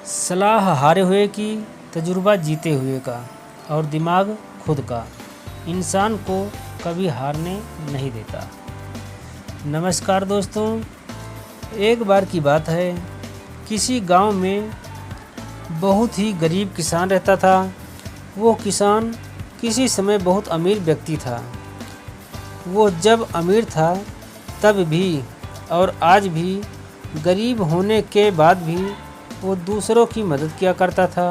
सलाह हारे हुए की, तजुर्बा जीते हुए का और दिमाग खुद का इंसान को कभी हारने नहीं देता। नमस्कार दोस्तों, एक बार की बात है, किसी गांव में बहुत ही गरीब किसान रहता था। वो किसान किसी समय बहुत अमीर व्यक्ति था। वो जब अमीर था तब भी और आज भी गरीब होने के बाद भी वो दूसरों की मदद किया करता था।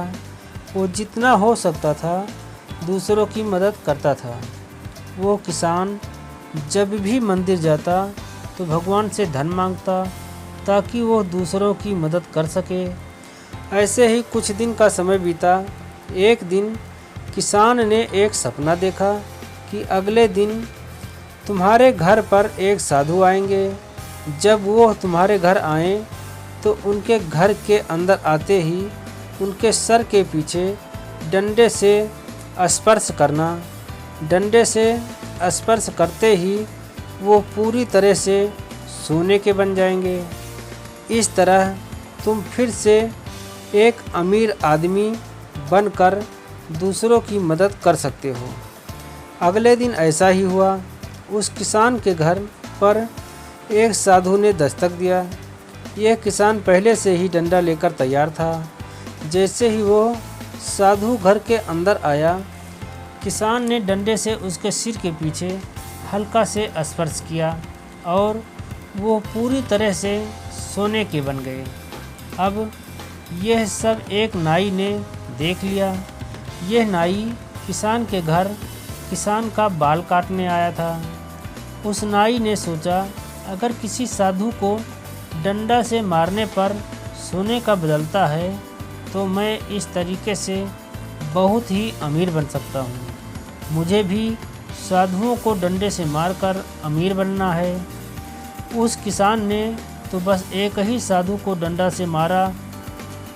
वो जितना हो सकता था दूसरों की मदद करता था। वो किसान जब भी मंदिर जाता तो भगवान से धन मांगता ताकि वो दूसरों की मदद कर सके। ऐसे ही कुछ दिन का समय बीता। एक दिन किसान ने एक सपना देखा कि अगले दिन तुम्हारे घर पर एक साधु आएंगे। जब वो तुम्हारे घर आएं तो उनके घर के अंदर आते ही उनके सर के पीछे डंडे से स्पर्श करना। डंडे से स्पर्श करते ही वो पूरी तरह से सोने के बन जाएंगे। इस तरह तुम फिर से एक अमीर आदमी बनकर दूसरों की मदद कर सकते हो। अगले दिन ऐसा ही हुआ। उस किसान के घर पर एक साधु ने दस्तक दिया। यह किसान पहले से ही डंडा लेकर तैयार था। जैसे ही वो साधु घर के अंदर आया, किसान ने डंडे से उसके सिर के पीछे हल्का से स्पर्श किया और वो पूरी तरह से सोने के बन गए। अब यह सब एक नाई ने देख लिया। यह नाई किसान के घर किसान का बाल काटने आया था। उस नाई ने सोचा, अगर किसी साधु को डंडा से मारने पर सोने का बदलता है तो मैं इस तरीके से बहुत ही अमीर बन सकता हूँ। मुझे भी साधुओं को डंडे से मारकर अमीर बनना है। उस किसान ने तो बस एक ही साधु को डंडा से मारा।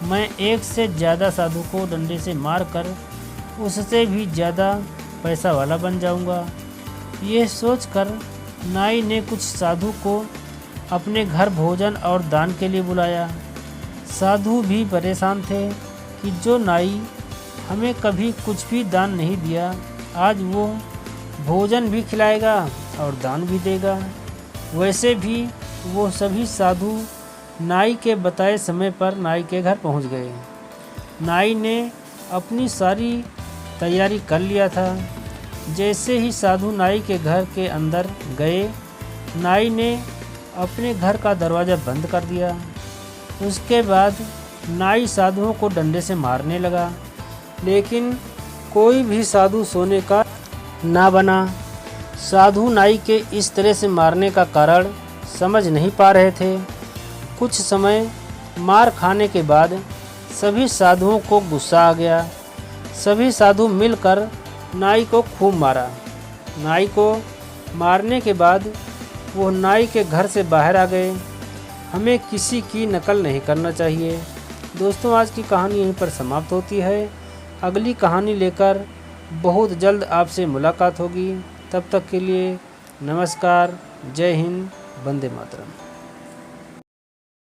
मैं एक से ज़्यादा साधु को डंडे से मारकर उससे भी ज़्यादा पैसा वाला बन जाऊंगा। ये सोचकर नाई ने कुछ साधु को अपने घर भोजन और दान के लिए बुलाया। साधु भी परेशान थे कि जो नाई हमें कभी कुछ भी दान नहीं दिया, आज वो भोजन भी खिलाएगा और दान भी देगा। वैसे भी वो सभी साधु नाई के बताए समय पर नाई के घर पहुंच गए। नाई ने अपनी सारी तैयारी कर लिया था। जैसे ही साधु नाई के घर के अंदर गए, नाई ने अपने घर का दरवाज़ा बंद कर दिया। उसके बाद नाई साधुओं को डंडे से मारने लगा, लेकिन कोई भी साधु सोने का ना बना। साधु नाई के इस तरह से मारने का कारण समझ नहीं पा रहे थे। कुछ समय मार खाने के बाद सभी साधुओं को गुस्सा आ गया। सभी साधु मिलकर नाई को खूब मारा। नाई को मारने के बाद वो नाई के घर से बाहर आ गए। हमें किसी की नकल नहीं करना चाहिए। दोस्तों, आज की कहानी यहीं पर समाप्त होती है। अगली कहानी लेकर बहुत जल्द आपसे मुलाकात होगी। तब तक के लिए नमस्कार, जय हिंद, वंदे मातरम।